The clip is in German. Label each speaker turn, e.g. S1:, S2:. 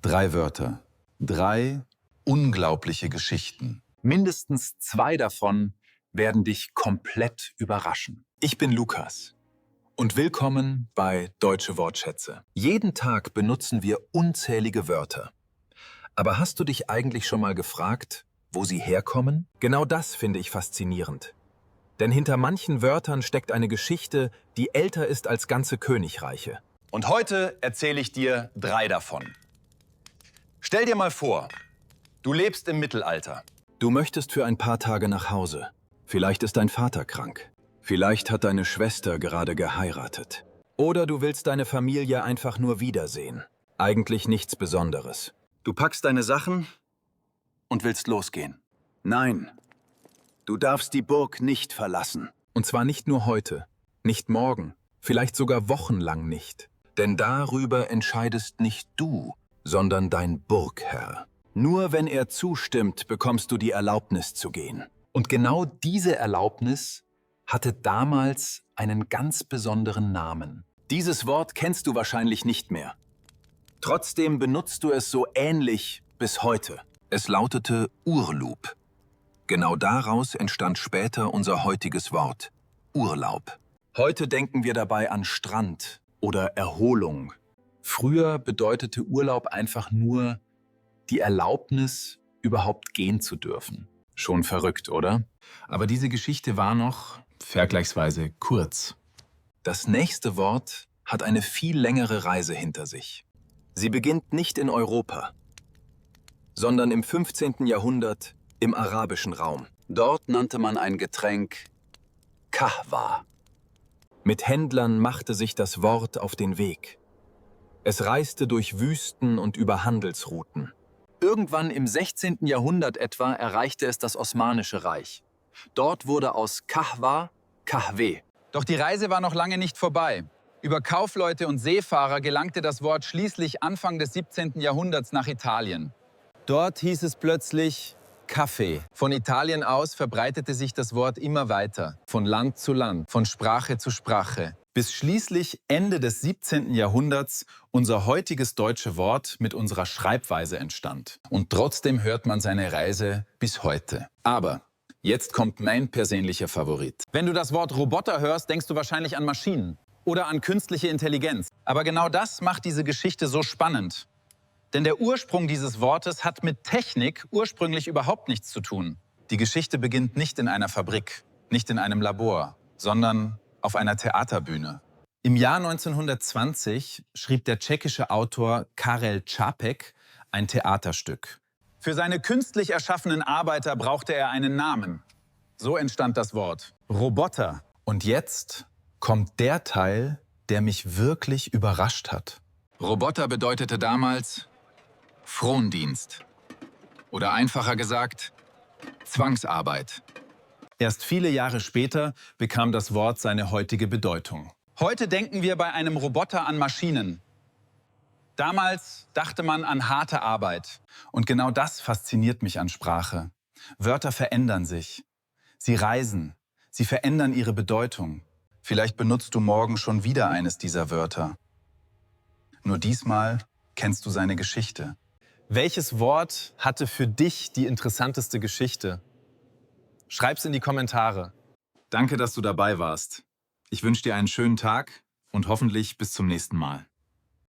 S1: 3 Wörter, 3 unglaubliche Geschichten.
S2: Mindestens 2 davon werden dich komplett überraschen. Ich bin Lukas und willkommen bei Deutsche Wortschätze. Jeden Tag benutzen wir unzählige Wörter. Aber hast du dich eigentlich schon mal gefragt, wo sie herkommen? Genau das finde ich faszinierend. Denn hinter manchen Wörtern steckt eine Geschichte, die älter ist als ganze Königreiche.
S1: Und heute erzähle ich dir 3 davon. Stell dir mal vor, du lebst im Mittelalter.
S2: Du möchtest für ein paar Tage nach Hause. Vielleicht ist dein Vater krank. Vielleicht hat deine Schwester gerade geheiratet. Oder du willst deine Familie einfach nur wiedersehen. Eigentlich nichts Besonderes. Du packst deine Sachen und willst losgehen. Nein, du darfst die Burg nicht verlassen. Und zwar nicht nur heute, nicht morgen, vielleicht sogar wochenlang nicht. Denn darüber entscheidest nicht du, sondern dein Burgherr. Nur wenn er zustimmt, bekommst du die Erlaubnis zu gehen. Und genau diese Erlaubnis hatte damals einen ganz besonderen Namen. Dieses Wort kennst du wahrscheinlich nicht mehr. Trotzdem benutzt du es so ähnlich bis heute. Es lautete Urlaub. Genau daraus entstand später unser heutiges Wort, Urlaub. Heute denken wir dabei an Strand oder Erholung. Früher bedeutete Urlaub einfach nur die Erlaubnis, überhaupt gehen zu dürfen. Schon verrückt, oder?
S1: Aber diese Geschichte war noch vergleichsweise kurz.
S2: Das nächste Wort hat eine viel längere Reise hinter sich. Sie beginnt nicht in Europa, sondern im 15. Jahrhundert im arabischen Raum. Dort nannte man ein Getränk Kahwa. Mit Händlern machte sich das Wort auf den Weg. Es reiste durch Wüsten und über Handelsrouten. Irgendwann im 16. Jahrhundert etwa erreichte es das Osmanische Reich. Dort wurde aus Kahwa Kahve.
S3: Doch die Reise war noch lange nicht vorbei. Über Kaufleute und Seefahrer gelangte das Wort schließlich Anfang des 17. Jahrhunderts nach Italien. Dort hieß es plötzlich Kaffee. Von Italien aus verbreitete sich das Wort immer weiter, von Land zu Land, von Sprache zu Sprache, bis schließlich Ende des 17. Jahrhunderts unser heutiges deutsche Wort mit unserer Schreibweise entstand. Und trotzdem hört man seine Reise bis heute. Aber jetzt kommt mein persönlicher Favorit. Wenn du das Wort Roboter hörst, denkst du wahrscheinlich an Maschinen oder an künstliche Intelligenz. Aber genau das macht diese Geschichte so spannend. Denn der Ursprung dieses Wortes hat mit Technik ursprünglich überhaupt nichts zu tun. Die Geschichte beginnt nicht in einer Fabrik, nicht in einem Labor, sondern auf einer Theaterbühne. Im Jahr 1920 schrieb der tschechische Autor Karel Čapek ein Theaterstück. Für seine künstlich erschaffenen Arbeiter brauchte er einen Namen. So entstand das Wort Roboter. Und jetzt kommt der Teil, der mich wirklich überrascht hat. Roboter bedeutete damals Frondienst. Oder einfacher gesagt, Zwangsarbeit. Erst viele Jahre später bekam das Wort seine heutige Bedeutung. Heute denken wir bei einem Roboter an Maschinen. Damals dachte man an harte Arbeit. Und genau das fasziniert mich an Sprache. Wörter verändern sich. Sie reisen. Sie verändern ihre Bedeutung. Vielleicht benutzt du morgen schon wieder eines dieser Wörter. Nur diesmal kennst du seine Geschichte. Welches Wort hatte für dich die interessanteste Geschichte? Schreib's in die Kommentare.
S1: Danke, dass du dabei warst. Ich wünsche dir einen schönen Tag und hoffentlich bis zum nächsten Mal.